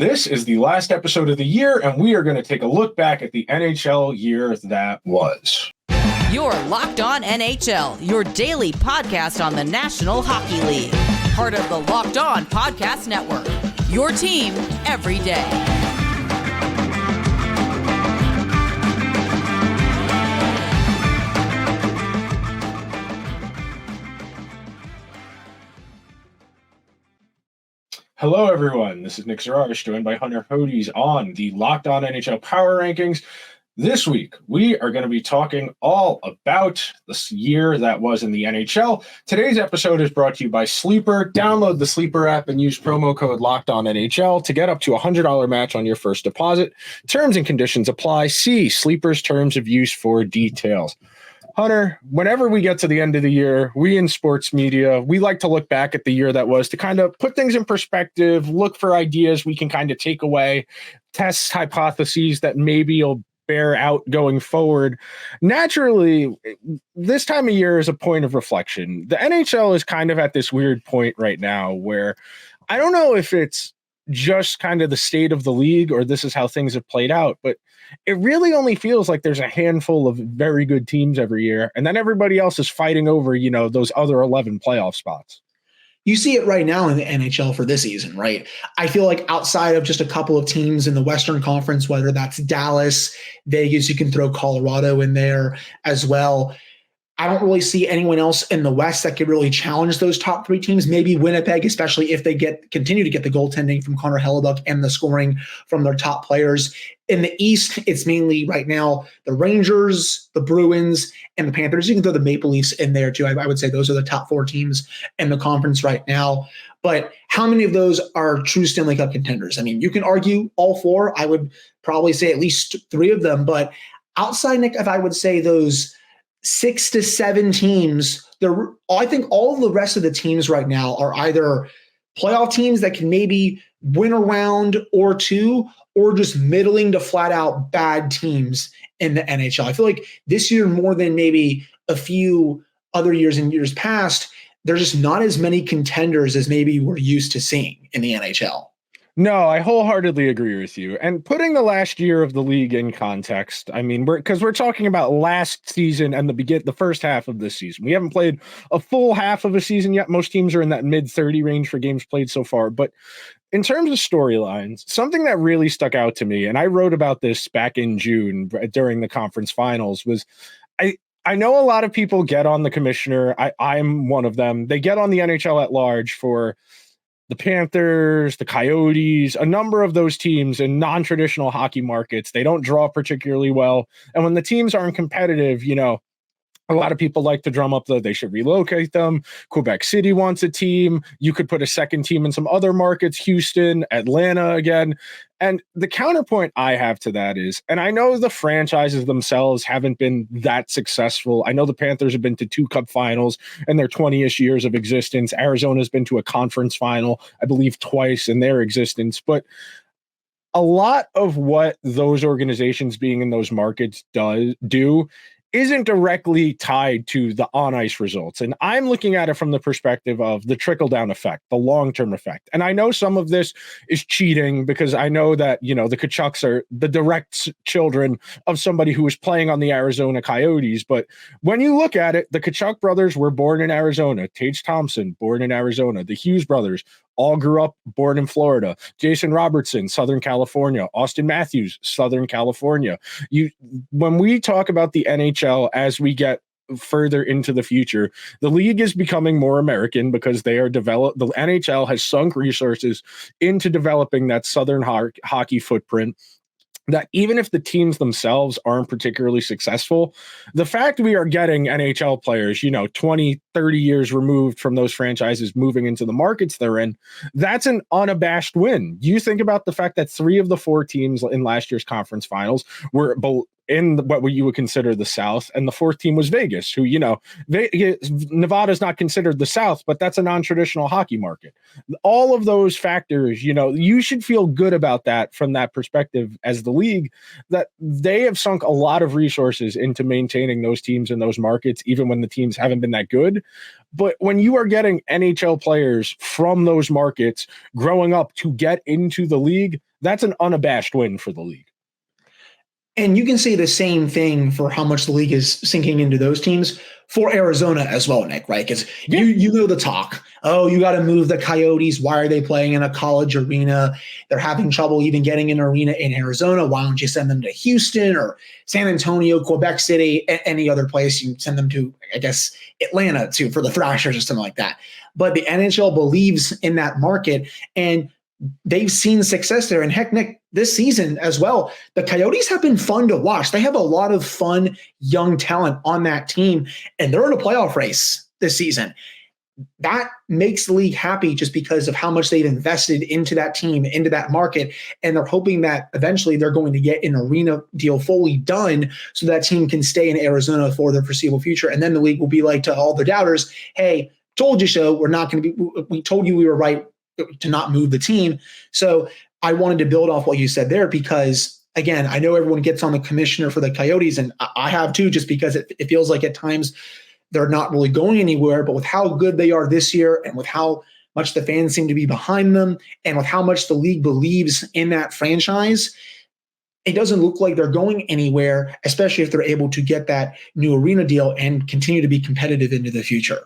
This is the last episode of the year, and we are going to take a look back at the NHL year that was. You're Locked On NHL, your daily podcast on the National Hockey League. Part of the Locked On Podcast Network, your team every day. Hello, everyone. This is Nick Zarash, joined by Hunter Hodes on the Locked On NHL Power Rankings. This week, we are going to be talking all about this year that was in the NHL. Today's episode is brought to you by Sleeper. Download the Sleeper app and use promo code LOCKEDONNHL to get up to a $100 match on your first deposit. Terms and conditions apply. See Sleeper's terms of use for details. Hunter, whenever we get to the end of the year, we in sports media, we like to look back at the year that was to kind of put things in perspective, look for ideas we can kind of take away, test hypotheses that maybe will bear out going forward. Naturally, this time of year is a point of reflection. The NHL is kind of at this weird point right now where I don't know if it's just kind of the state of the league or this is how things have played out, but it really only feels like there's a handful of very good teams every year, and then everybody else is fighting over, those other 11 playoff spots. You see it right now in the NHL for this season, right? I feel like outside of just a couple of teams in the Western Conference, whether that's Dallas, Vegas, you can throw Colorado in there as well. I don't really see anyone else in the West that could really challenge those top three teams. Maybe Winnipeg, especially if they continue to get the goaltending from Connor Hellebuyck and the scoring from their top players. In the East, it's mainly right now the Rangers, the Bruins, and the Panthers. You can throw the Maple Leafs in there too. I would say those are the top four teams in the conference right now. But how many of those are true Stanley Cup contenders? I mean, you can argue all four. I would probably say at least three of them. But outside, Nick, if I would say those 6 to 7 teams, I think all of the rest of the teams right now are either playoff teams that can maybe win a round or two, or just middling to flat out bad teams in the NHL. I feel like this year, more than maybe a few other years in years past, there's just not as many contenders as maybe we're used to seeing in the NHL. No, I wholeheartedly agree with you. And putting the last year of the league in context, I mean, we're talking about last season and the first half of this season. We haven't played a full half of a season yet. Most teams are in that mid-30 range for games played so far. But in terms of storylines, something that really stuck out to me, and I wrote about this back in June during the conference finals, was I know a lot of people get on the commissioner. I'm one of them. They get on the NHL at large for the Panthers, the Coyotes, a number of those teams in non-traditional hockey markets. They don't draw particularly well. And when the teams aren't competitive, a lot of people like to drum up they should relocate them. Quebec City wants a team. You could put a second team in some other markets, Houston, Atlanta again. And the counterpoint I have to that is, and I know the franchises themselves haven't been that successful. I know the Panthers have been to 2 Cup finals in their 20-ish years of existence. Arizona's been to a conference final, I believe, twice in their existence. But a lot of what those organizations being in those markets do isn't directly tied to the on-ice results. And I'm looking at it from the perspective of the trickle-down effect, the long-term effect. And I know some of this is cheating because I know that, the Tkachuks are the direct children of somebody who was playing on the Arizona Coyotes. But when you look at it, the Tkachuk brothers were born in Arizona. Tage Thompson, born in Arizona. The Hughes brothers all grew up, born in Florida. Jason Robertson, Southern California. Austin Matthews, Southern California. When we talk about the NHL as we get further into the future, the league is becoming more American because the NHL has sunk resources into developing that Southern hockey footprint. That even if the teams themselves aren't particularly successful, the fact we are getting NHL players, 20, 30 years removed from those franchises moving into the markets they're in, that's an unabashed win. You think about the fact that 3 of the 4 teams in last year's conference finals were in what you would consider the South, and the 4th team was Vegas, who, Nevada's not considered the South, but that's a non-traditional hockey market. All of those factors, you should feel good about that from that perspective as the league, that they have sunk a lot of resources into maintaining those teams in those markets, even when the teams haven't been that good. But when you are getting NHL players from those markets growing up to get into the league, that's an unabashed win for the league. And you can say the same thing for how much the league is sinking into those teams for Arizona as well, Nick, right? Because you know the talk. Oh, you got to move the Coyotes. Why are they playing in a college arena? They're having trouble even getting an arena in Arizona. Why don't you send them to Houston or San Antonio, Quebec City, any other place? You send them to, I guess, Atlanta too for the Thrashers or something like that. But the NHL believes in that market, and they've seen success there. And heck, Nick, this season as well, the Coyotes have been fun to watch. They have a lot of fun young talent on that team, and they're in a playoff race this season. That makes the league happy just because of how much they've invested into that team, into that market, and they're hoping that eventually they're going to get an arena deal fully done so that team can stay in Arizona for the foreseeable future. And then the league will be like to all the doubters, hey, told you so. We told you we were right to not move the team. So I wanted to build off what you said there because, again, I know everyone gets on the commissioner for the Coyotes, and I have too, just because it feels like at times they're not really going anywhere. But with how good they are this year and with how much the fans seem to be behind them and with how much the league believes in that franchise, it doesn't look like they're going anywhere, especially if they're able to get that new arena deal and continue to be competitive into the future.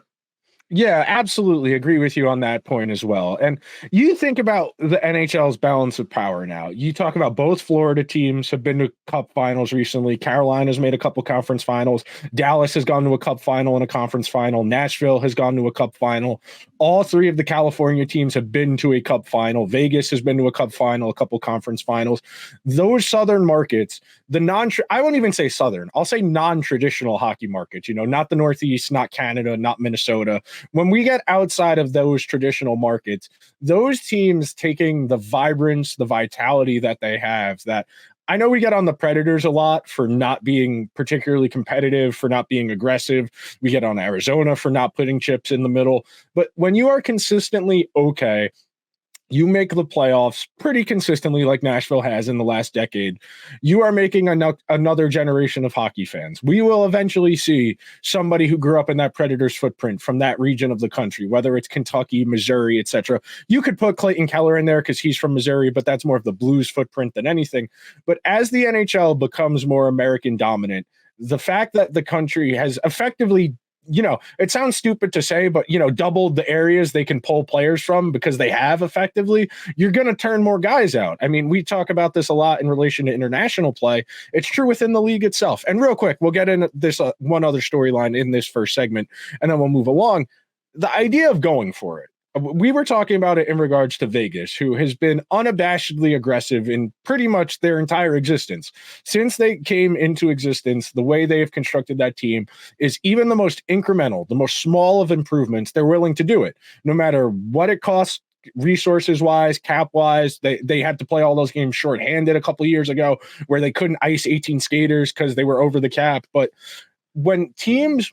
Yeah, absolutely agree with you on that point as well. And you think about the NHL's balance of power now. You talk about both Florida teams have been to Cup finals recently. Carolina's made a couple conference finals. Dallas has gone to a Cup final and a conference final. Nashville has gone to a Cup final. All three of the California teams have been to a Cup final. Vegas has been to a Cup final, a couple conference finals. Those southern markets, I won't even say southern, I'll say non-traditional hockey markets, not the Northeast, not Canada, not Minnesota. When we get outside of those traditional markets, those teams taking the vibrance, the vitality that they have, that I know we get on the Predators a lot for not being particularly competitive, for not being aggressive. We get on Arizona for not putting chips in the middle. But when you are consistently okay, you make the playoffs pretty consistently like Nashville has in the last decade, you are making another generation of hockey fans. We will eventually see somebody who grew up in that Predators footprint from that region of the country, whether it's Kentucky, Missouri, etc. You could put Clayton Keller in there because he's from Missouri, but that's more of the Blues footprint than anything. But as the NHL becomes more American dominant, the fact that the country has effectively, it sounds stupid to say, but, doubled the areas they can pull players from because they have effectively, you're going to turn more guys out. I mean, we talk about this a lot in relation to international play. It's true within the league itself. And real quick, we'll get into this one other storyline in this first segment, and then we'll move along. The idea of going for it. We were talking about it in regards to Vegas, who has been unabashedly aggressive in pretty much their entire existence. Since they came into existence, the way they have constructed that team is even the most incremental, the most small of improvements, they're willing to do it, no matter what it costs. Resources wise, cap wise, they had to play all those games shorthanded a couple of years ago where they couldn't ice 18 skaters because they were over the cap. But when teams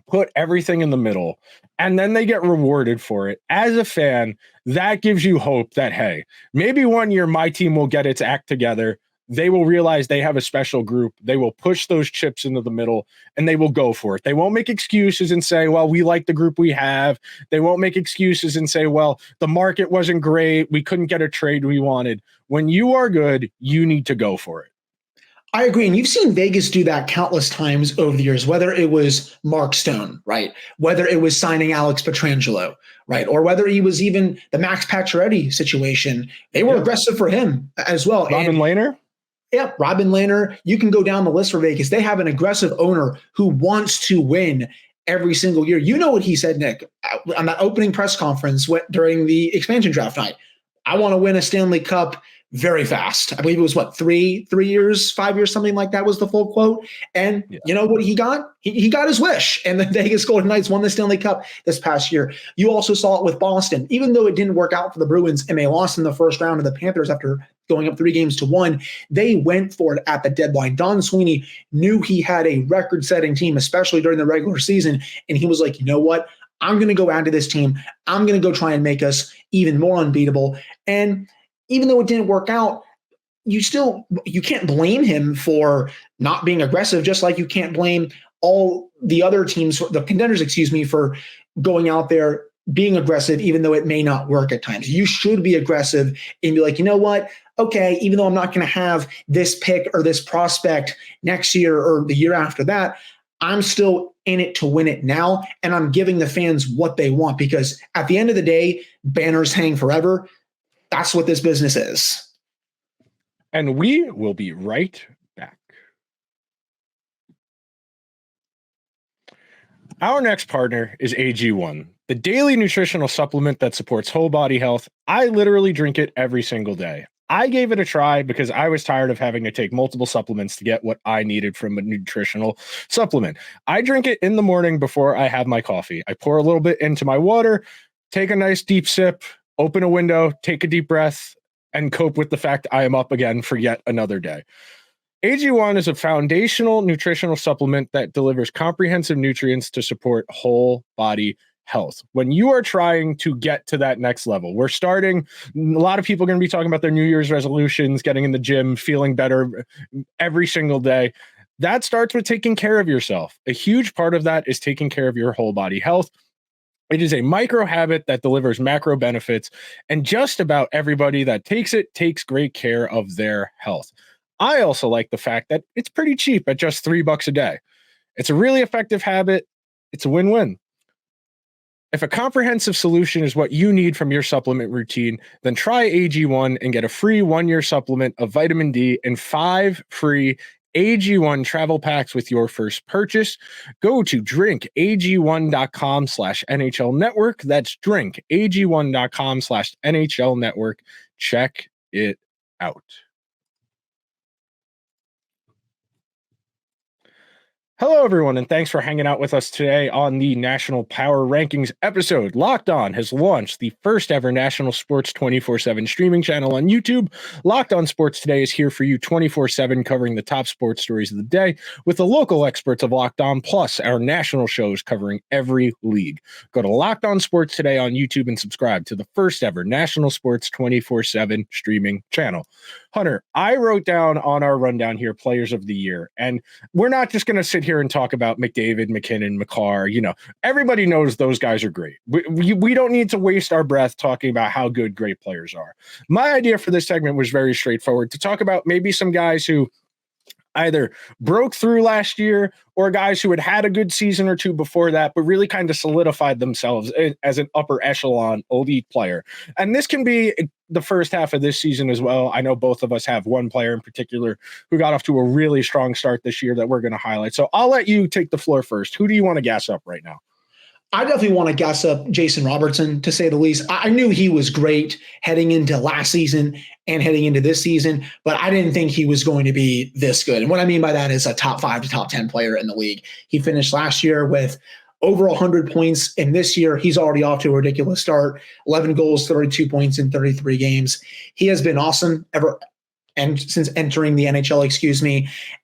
put everything in the middle and then they get rewarded for it, as a fan, that gives you hope that, hey, maybe one year my team will get its act together. They will realize they have a special group. They will push those chips into the middle and they will go for it. They won't make excuses and say, well, we like the group we have. They won't make excuses and say, well, the market wasn't great. We couldn't get a trade we wanted. When you are good, you need to go for it. I agree. And you've seen Vegas do that countless times over the years, whether it was Mark Stone, right? Whether it was signing Alex Pietrangelo, right? Or whether he was even the Max Pacioretty situation. They were aggressive for him as well. Robin Lehner? Yeah, Robin Lehner. You can go down the list for Vegas. They have an aggressive owner who wants to win every single year. You know what he said, Nick, on that opening press conference during the expansion draft night. I want to win a Stanley Cup very fast. I believe it was 3 years, 5 years, something like that was the full quote. And you know what he got? He got his wish. And the Vegas Golden Knights won the Stanley Cup this past year. You also saw it with Boston. Even though it didn't work out for the Bruins and they lost in the first round of the Panthers after going up 3-1, they went for it at the deadline. Don Sweeney knew he had a record-setting team, especially during the regular season. And he was like, you know what? I'm going to go add to this team. I'm going to go try and make us even more unbeatable. And even though it didn't work out, you can't blame him for not being aggressive, just like you can't blame all the other teams, the contenders, for going out there being aggressive, even though it may not work at times. You should be aggressive and be like, you know what? okay, even though I'm not going to have this pick or this prospect next year or the year after that, I'm still in it to win it now. And I'm giving the fans what they want, because at the end of the day, banners hang forever. That's what this business is. And we will be right back. Our next partner is AG1, the daily nutritional supplement that supports whole body health. I literally drink it every single day. I gave it a try because I was tired of having to take multiple supplements to get what I needed from a nutritional supplement. I drink it in the morning before I have my coffee. I pour a little bit into my water, take a nice deep sip, open a window, take a deep breath, and cope with the fact I am up again for yet another day. AG1 is a foundational nutritional supplement that delivers comprehensive nutrients to support whole body health. When you are trying to get to that next level, a lot of people are going to be talking about their New Year's resolutions, getting in the gym, feeling better every single day. That starts with taking care of yourself. A huge part of that is taking care of your whole body health. It is a micro habit that delivers macro benefits, and just about everybody that takes it takes great care of their health. I also like the fact that it's pretty cheap at just $3 a day. It's a really effective habit. It's a win-win. If a comprehensive solution is what you need from your supplement routine, then try AG1 and get a free 1-year supplement of vitamin D and 5 free AG1 travel packs with your first purchase. Go to drinkag1.com/NHL network. That's drinkag1.com/NHL network. Check it out. Hello, everyone, and thanks for hanging out with us today on the National Power Rankings episode. Locked On has launched the first ever national sports 24/7 streaming channel on YouTube. Locked On Sports Today is here for you 24/7, covering the top sports stories of the day with the local experts of Locked On, plus our national shows covering every league. Go to Locked On Sports Today on YouTube and subscribe to the first ever national sports 24/7 streaming channel. Hunter, I wrote down on our rundown here players of the year, and we're not just going to sit here and talk about McDavid, McKinnon, McCarr. Everybody knows those guys are great. We don't need to waste our breath talking about how good great players are. My idea for this segment was very straightforward, to talk about maybe some guys who either broke through last year or guys who had had a good season or two before that, but really kind of solidified themselves as an upper echelon elite player. And this can be the first half of this season as well. I know both of us have one player in particular who got off to a really strong start this year that we're going to highlight. So I'll let you take the floor first. Who do you want to gas up right now? I definitely want to gas up Jason Robertson, to say the least. I knew he was great heading into last season and heading into this season, but I didn't think he was going to be this good. And what I mean by that is a top 5 to top 10 player in the league. He finished last year with over 100 points, and this year he's already off to a ridiculous start. 11 goals, 32 points in 33 games. He has been awesome since entering the NHL,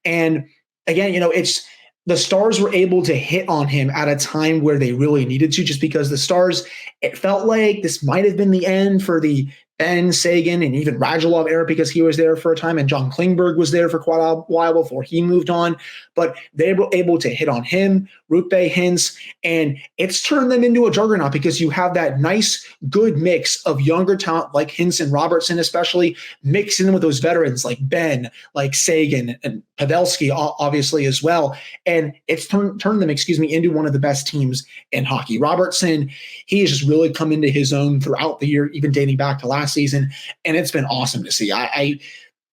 And again, it's the Stars were able to hit on him at a time where they really needed to, just because the Stars, it felt like this might have been the end for the Ben, Sagan, and even Radulov era, because he was there for a time, and John Klingberg was there for quite a while before he moved on. But they were able to hit on him, Rupe Hintz, and it's turned them into a juggernaut, because you have that nice, good mix of younger talent like Hintz and Robertson, especially mixing in with those veterans like Ben, like Sagan, and Pavelski, obviously, as well. And it's turned them, into one of the best teams in hockey. Robertson, he has just really come into his own throughout the year, even dating back to last season, and it's been awesome to see. I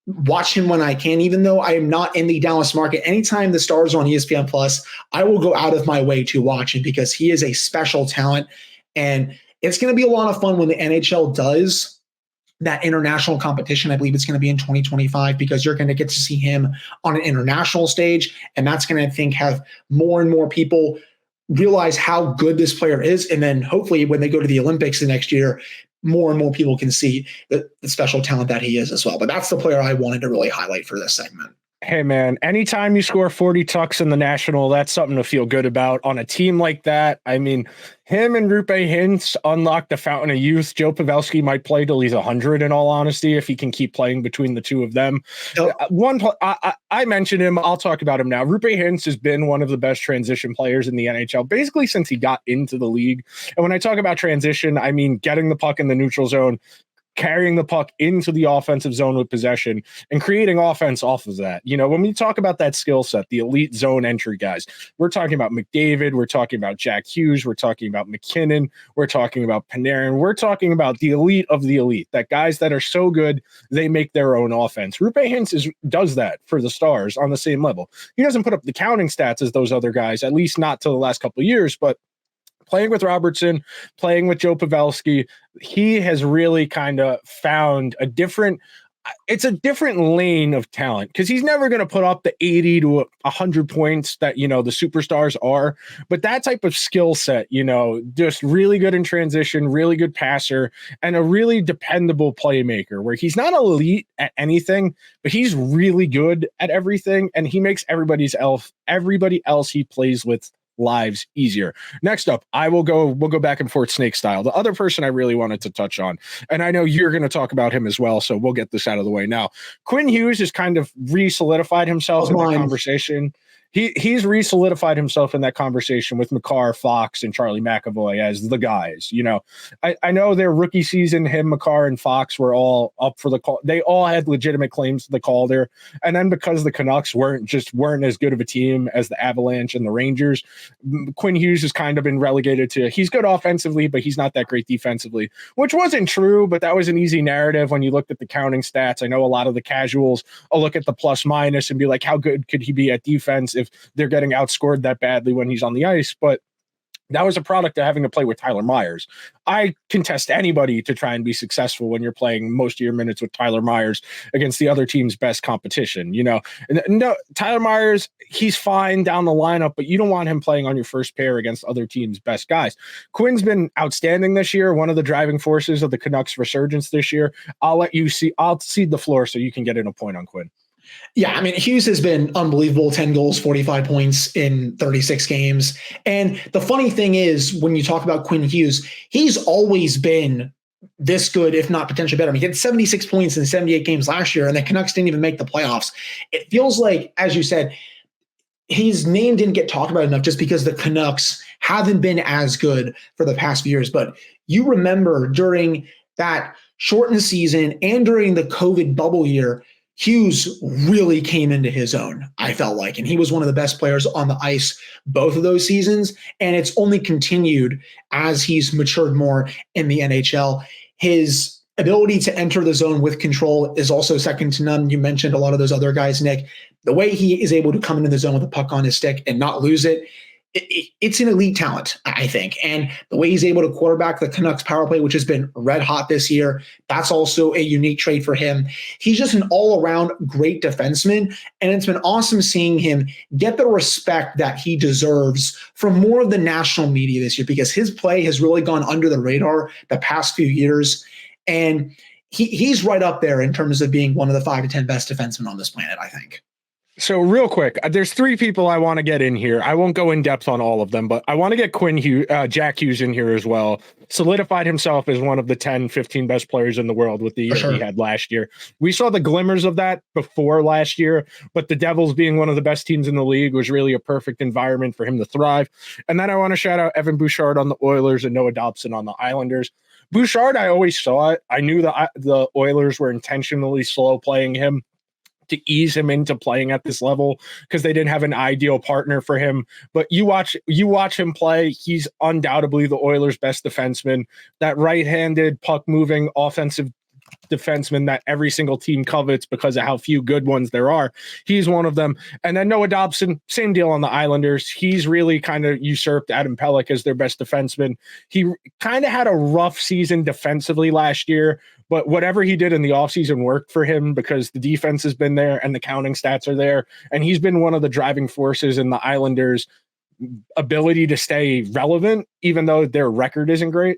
watch him when I can, even though I am not in the Dallas market. Anytime the Stars are on ESPN Plus, I will go out of my way to watch him, because he is a special talent, and it's going to be a lot of fun when the NHL does that international competition. I believe it's going to be in 2025, because you're going to get to see him on an international stage, and that's going to, I think, have more and more people realize how good this player is. And then hopefully when they go to the Olympics the next year, more and more people can see the special talent that he is as well. But that's the player I wanted to really highlight for this segment. Hey, man, anytime you score 40 tucks in the National, that's something to feel good about on a team like that. I mean, him and Rupe Hintz unlocked the fountain of youth. Joe Pavelski might play till he's 100, in all honesty, if he can keep playing between the two of them. Yep. I mentioned him. I'll talk about him now. Rupe Hintz has been one of the best transition players in the NHL, basically since he got into the league. And when I talk about transition, I mean getting the puck in the neutral zone, carrying the puck into the offensive zone with possession and creating offense off of that. You know, when we talk about that skill set, the elite zone entry guys, we're talking about McDavid, we're talking about Jack Hughes, we're talking about McKinnon, we're talking about Panarin, we're talking about the elite of the elite, that guys that are so good, they make their own offense. Roope Hintz does that for the Stars on the same level. He doesn't put up the counting stats as those other guys, at least not till the last couple of years, but playing with Robertson, playing with Joe Pavelski, he has really kind of found a different lane of talent, because he's never going to put up the 80 to 100 points that, you know, the superstars are, but that type of skill set, you know, just really good in transition, really good passer, and a really dependable playmaker, where he's not elite at anything, but he's really good at everything, and he makes everybody else he plays with lives easier. Next up, we'll go back and forth snake style. The other person I really wanted to touch on, and I know you're going to talk about him as well, so we'll get this out of the way now. Quinn Hughes has kind of re-solidified himself in the conversation. He's re-solidified himself in that conversation with Makar, Fox, and Charlie McAvoy as the guys. You know, I know their rookie season, him, Makar, and Fox were all up for the call. They all had legitimate claims to the call there. And then because the Canucks weren't as good of a team as the Avalanche and the Rangers, Quinn Hughes has kind of been relegated to, he's good offensively, but he's not that great defensively, which wasn't true, but that was an easy narrative when you looked at the counting stats. I know a lot of the casuals will look at the plus minus and be like, how good could he be at defense if they're getting outscored that badly when he's on the ice? But that was a product of having to play with Tyler Myers. I contest anybody to try and be successful when you're playing most of your minutes with Tyler Myers against the other team's best competition. You know, no, Tyler Myers, he's fine down the lineup, but you don't want him playing on your first pair against other teams' best guys. Quinn's been outstanding this year, one of the driving forces of the Canucks resurgence this year. I'll cede the floor so you can get in a point on Quinn. Yeah, I mean, Hughes has been unbelievable. 10 goals, 45 points in 36 games. And the funny thing is, when you talk about Quinn Hughes, he's always been this good, if not potentially better. I mean, he had 76 points in 78 games last year, and the Canucks didn't even make the playoffs. It feels like, as you said, his name didn't get talked about enough just because the Canucks haven't been as good for the past few years. But you remember during that shortened season and during the COVID bubble year, Hughes really came into his own, I felt like, and he was one of the best players on the ice both of those seasons, and it's only continued as he's matured more in the NHL. His ability to enter the zone with control is also second to none. You mentioned a lot of those other guys, Nick. The way he is able to come into the zone with a puck on his stick and not lose it, it's an elite talent, I think. And the way he's able to quarterback the Canucks power play, which has been red hot this year, that's also a unique trait for him. He's just an all-around great defenseman, and it's been awesome seeing him get the respect that he deserves from more of the national media this year, because his play has really gone under the radar the past few years, and he's right up there in terms of being one of the 5 to 10 best defensemen on this planet, I think. So real quick, there's 3 people I want to get in here. I won't go in depth on all of them, but I want to get Jack Hughes in here as well. Solidified himself as one of the 10, 15 best players in the world with the year he had last year. We saw the glimmers of that before last year, but the Devils being one of the best teams in the league was really a perfect environment for him to thrive. And then I want to shout out Evan Bouchard on the Oilers and Noah Dobson on the Islanders. Bouchard, I always saw it. I knew the Oilers were intentionally slow playing him to ease him into playing at this level because they didn't have an ideal partner for him. But you watch him play, he's undoubtedly the Oilers' best defenseman. That right-handed puck-moving offensive defenseman that every single team covets because of how few good ones there are. He's one of them. And then Noah Dobson, same deal on the Islanders. He's really kind of usurped Adam Pelech as their best defenseman. He kind of had a rough season defensively last year, but whatever he did in the offseason worked for him because the defense has been there and the counting stats are there. And he's been one of the driving forces in the Islanders' ability to stay relevant, even though their record isn't great.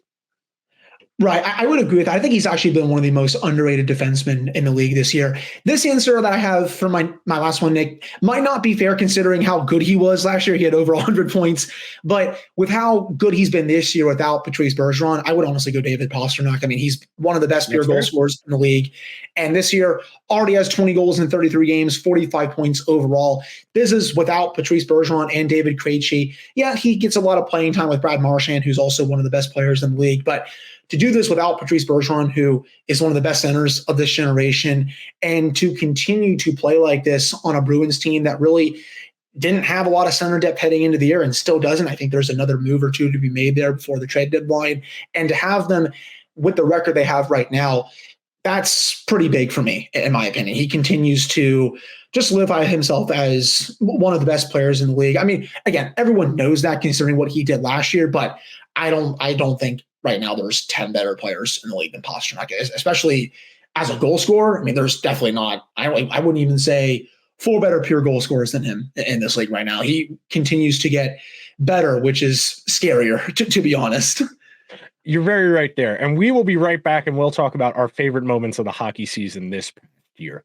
Right. I would agree with that. I think he's actually been one of the most underrated defensemen in the league this year. This answer that I have for my last one, Nick, might not be fair considering how good he was last year. He had over 100 points. But with how good he's been this year without Patrice Bergeron, I would honestly go David Pastrnak. I mean, he's one of the best pure goal scorers in the league. And this year already has 20 goals in 33 games, 45 points overall. This is without Patrice Bergeron and David Krejci. Yeah, he gets a lot of playing time with Brad Marchand, who's also one of the best players in the league. But to do this without Patrice Bergeron, who is one of the best centers of this generation, and to continue to play like this on a Bruins team that really didn't have a lot of center depth heading into the year and still doesn't. I think there's another move or two to be made there before the trade deadline. And to have them with the record they have right now, that's pretty big for me, in my opinion. He continues to just solidify himself as one of the best players in the league. I mean, again, everyone knows that considering what he did last year, but I don't think right now there's 10 better players in the league than Pastrnak, especially as a goal scorer. I mean, there's definitely not, I wouldn't even say 4 better pure goal scorers than him in this league right now. He continues to get better, which is scarier, to be honest. You're very right there. And we will be right back, and we'll talk about our favorite moments of the hockey season this year.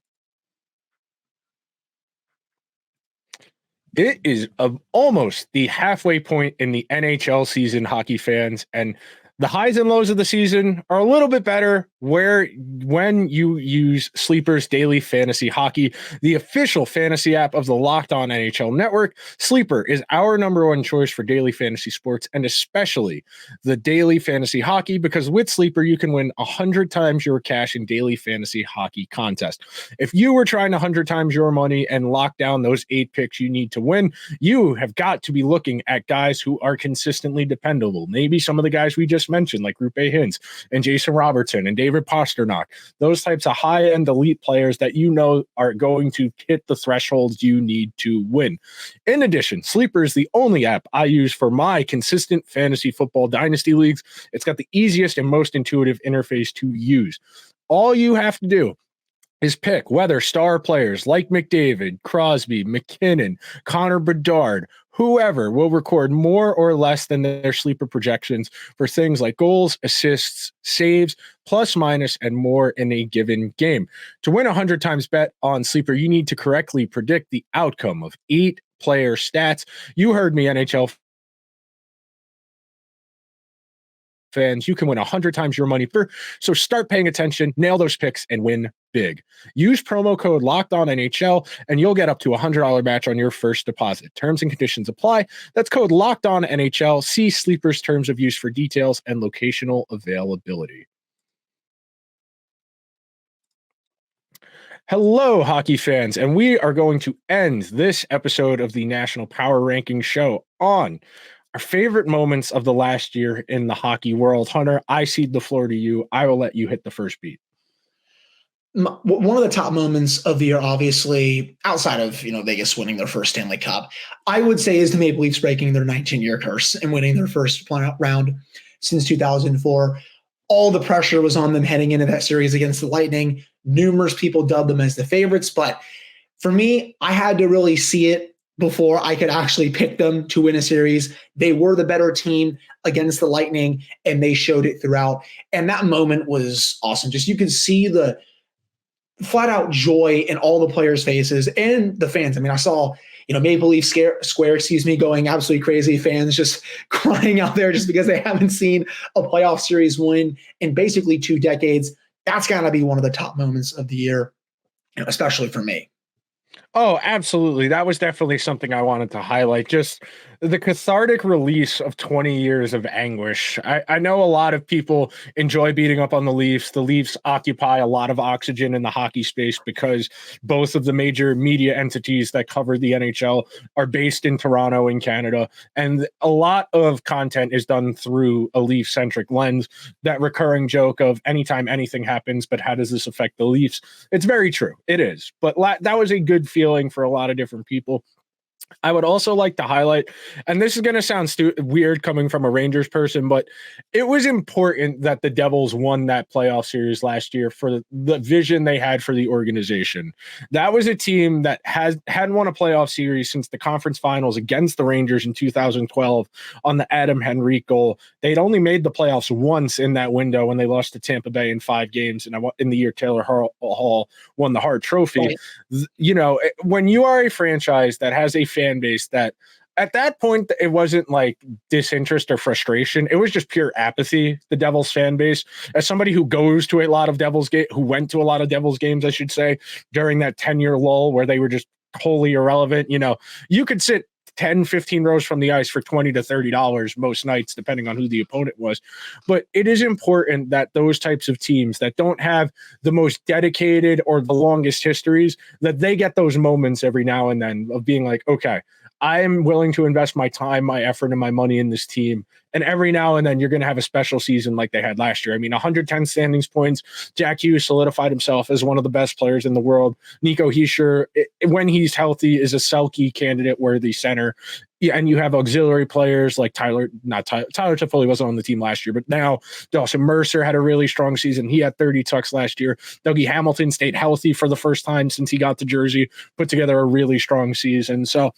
It is almost the halfway point in the NHL season, hockey fans, and the highs and lows of the season are a little bit better when you use Sleeper's Daily Fantasy Hockey, the official fantasy app of the Locked On NHL Network. Sleeper is our number one choice for daily fantasy sports, and especially the daily fantasy hockey, because with Sleeper, you can win 100 times your cash in daily fantasy hockey contest. If you were trying 100 times your money and lock down those 8 picks you need to win, you have got to be looking at guys who are consistently dependable. Maybe some of the guys we just mentioned, like Rupe Hintz and Jason Robertson and David Pastrnak, those types of high-end elite players that you know are going to hit the thresholds you need to win. In addition, Sleeper is the only app I use for my consistent fantasy football dynasty leagues. It's got the easiest and most intuitive interface to use. All you have to do is pick whether star players like McDavid, Crosby, McKinnon, Connor Bedard, whoever will record more or less than their sleeper projections for things like goals, assists, saves, plus, minus, and more in a given game. To win 100 times bet on Sleeper, you need to correctly predict the outcome of 8 player stats. You heard me, NHL fans. You can win 100 times your money. So start paying attention, nail those picks, and win big. Use promo code LOCKEDONNHL, and you'll get up to $100 match on your first deposit. Terms and conditions apply. That's code LOCKEDONNHL. See Sleeper's terms of use for details and locational availability. Hello, hockey fans, and we are going to end this episode of the National Power Ranking Show on our favorite moments of the last year in the hockey world. Hunter, I cede the floor to you. I will let you hit the first beat. One of the top moments of the year, obviously, outside of Vegas winning their first Stanley Cup, I would say is the Maple Leafs breaking their 19-year curse and winning their first round since 2004. All the pressure was on them heading into that series against the Lightning. Numerous people dubbed them as the favorites, but for me, I had to really see it before I could actually pick them to win a series. They were the better team against the Lightning, and they showed it throughout. And that moment was awesome. Just you could see the flat out joy in all the players' faces and the fans. I mean, I saw, Maple Leaf Square, going absolutely crazy. Fans just crying out there just because they haven't seen a playoff series win in basically 2 decades. That's got to be one of the top moments of the year, especially for me. Oh, absolutely. That was definitely something I wanted to highlight. Just the cathartic release of 20 years of anguish. I know a lot of people enjoy beating up on the Leafs. The Leafs occupy a lot of oxygen in the hockey space because both of the major media entities that cover the NHL are based in Toronto in Canada. And a lot of content is done through a Leaf-centric lens. That recurring joke of anytime anything happens, but how does this affect the Leafs? It's very true. It is. But that was a good feeling for a lot of different people. I would also like to highlight, and this is going to sound weird coming from a Rangers person, but it was important that the Devils won that playoff series last year for the vision they had for the organization. That was a team that hadn't won a playoff series since the conference finals against the Rangers in 2012 on the Adam Henrique goal. They'd only made the playoffs once in that window when they lost to Tampa Bay in 5 games, and in the year Taylor Hall won the Hart Trophy. Right. When you are a franchise that has a fan base that at that point it wasn't like disinterest or frustration, it was just pure apathy. The Devils fan base, as somebody who goes to a lot of who went to a lot of Devils games, I should say, during that 10-year lull where they were just wholly irrelevant, you could sit 10, 15 rows from the ice for $20 to $30 most nights, depending on who the opponent was. But it is important that those types of teams that don't have the most dedicated or the longest histories, that they get those moments every now and then of being like, okay, I am willing to invest my time, my effort, and my money in this team. And every now and then you're going to have a special season like they had last year. I mean, 110 standings points. Jack Hughes solidified himself as one of the best players in the world. Nico Hischier, when he's healthy, is a Selke candidate-worthy center. Yeah, and you have auxiliary players like Tyler Toffoli wasn't on the team last year, but now Dawson Mercer had a really strong season. He had 30 tucks last year. Dougie Hamilton stayed healthy for the first time since he got to Jersey, put together a really strong season. So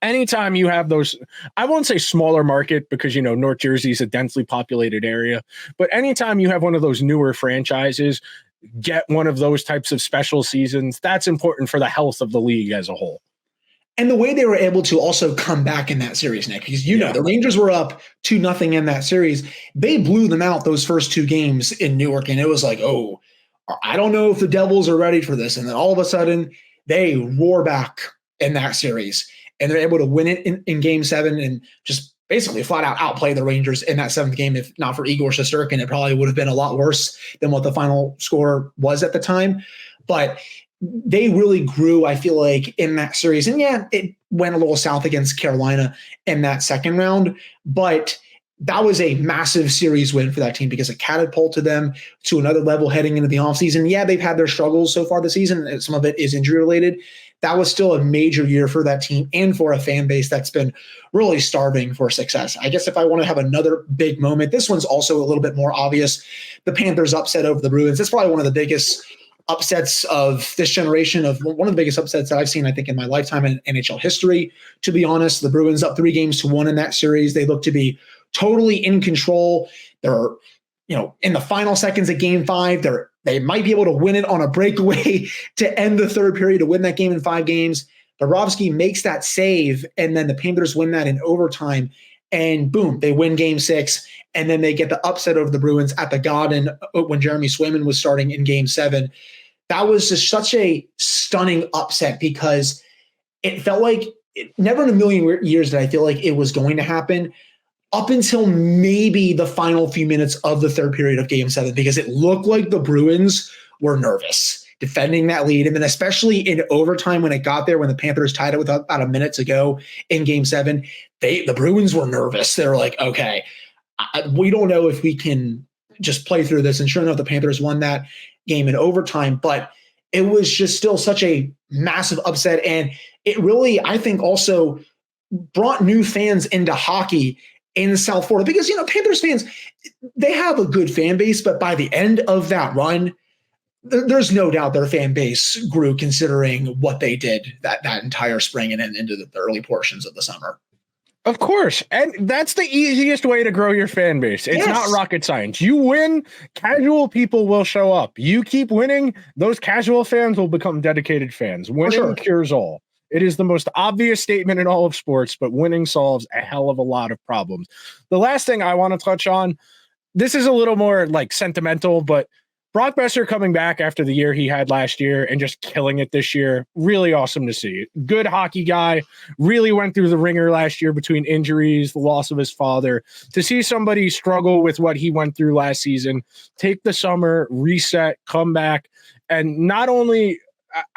anytime you have those, I won't say smaller market because, North Jersey is a densely populated area, but anytime you have one of those newer franchises get one of those types of special seasons, that's important for the health of the league as a whole. And the way they were able to also come back in that series, Nick, because the Rangers were up 2-0 in that series. They blew them out those first two games in Newark, and it was like, oh, I don't know if the Devils are ready for this. And then all of a sudden, they roar back in that series, and they're able to win it in Game 7 and just basically flat out outplay the Rangers in that seventh game. If not for Igor Shesterkin, it probably would have been a lot worse than what the final score was at the time. But they really grew, I feel like, in that series. And yeah, it went a little south against Carolina in that second round, but that was a massive series win for that team because it catapulted them to another level heading into the offseason. Yeah, they've had their struggles so far this season, and some of it is injury related. That was still a major year for that team and for a fan base that's been really starving for success. I guess if I want to have another big moment, this one's also a little bit more obvious. The Panthers upset over the Bruins. That's probably one of the biggest upsets of this generation, of one of the biggest upsets that I've seen, I think, in my lifetime in NHL history. To be honest, the Bruins up 3-1 in that series. They look to be totally in control. They're, in the final seconds of Game 5, they might be able to win it on a breakaway to end the third period, to win that game in 5 games. Bobrovsky makes that save, and then the Panthers win that in overtime. And boom, they win Game 6, and then they get the upset over the Bruins at the Garden when Jeremy Swayman was starting in Game 7. That was just such a stunning upset because it felt like never in a million years did I feel like it was going to happen up until maybe the final few minutes of the third period of Game 7, because it looked like the Bruins were nervous defending that lead. And then especially in overtime when it got there, when the Panthers tied it with about a minute to go in Game 7, the Bruins were nervous. They were like, okay, we don't know if we can just play through this. And sure enough, the Panthers won that game in overtime, but it was just still such a massive upset. And it really, I think, also brought new fans into hockey in South Florida, because, Panthers fans, they have a good fan base, but by the end of that run, there's no doubt their fan base grew considering what they did that entire spring and then into the early portions of the summer. Of course. And that's the easiest way to grow your fan base. It's not rocket science. You win, casual people will show up. You keep winning, those casual fans will become dedicated fans. Winning cures all. It is the most obvious statement in all of sports, but winning solves a hell of a lot of problems. The last thing I want to touch on, this is a little more like sentimental, but Brock Besser coming back after the year he had last year and just killing it this year, really awesome to see. Good hockey guy, really went through the ringer last year between injuries, the loss of his father. To see somebody struggle with what he went through last season, take the summer, reset, come back, and not only,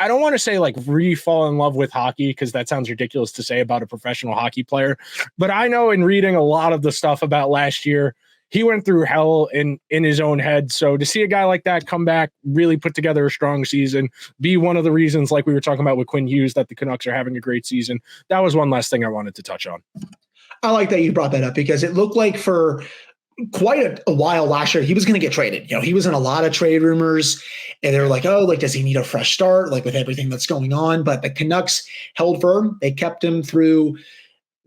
I don't want to say like re-fall in love with hockey, because that sounds ridiculous to say about a professional hockey player, but I know in reading a lot of the stuff about last year, he went through hell in his own head. So to see a guy like that come back, really put together a strong season, be one of the reasons, like we were talking about with Quinn Hughes, that the Canucks are having a great season. That was one last thing I wanted to touch on. I like that you brought that up, because it looked like for quite a while last year, he was going to get traded. He was in a lot of trade rumors, and they were like, oh, like, does he need a fresh start? Like with everything that's going on. But the Canucks held firm. They kept him through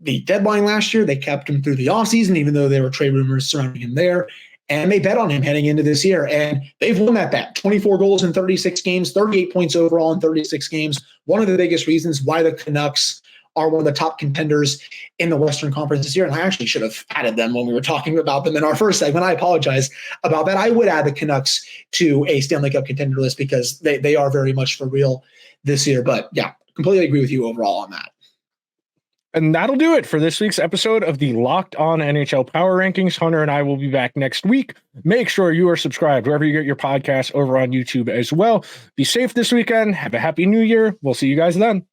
the deadline last year. They kept him through the offseason, even though there were trade rumors surrounding him there. And they bet on him heading into this year. And they've won that bet. 24 goals in 36 games, 38 points overall in 36 games. One of the biggest reasons why the Canucks are one of the top contenders in the Western Conference this year. And I actually should have added them when we were talking about them in our first segment. I apologize about that. I would add the Canucks to a Stanley Cup contender list because they are very much for real this year. But yeah, completely agree with you overall on that. And that'll do it for this week's episode of the Locked On NHL Power Rankings. Hunter and I will be back next week. Make sure you are subscribed wherever you get your podcasts, over on YouTube as well. Be safe this weekend. Have a happy new year. We'll see you guys then.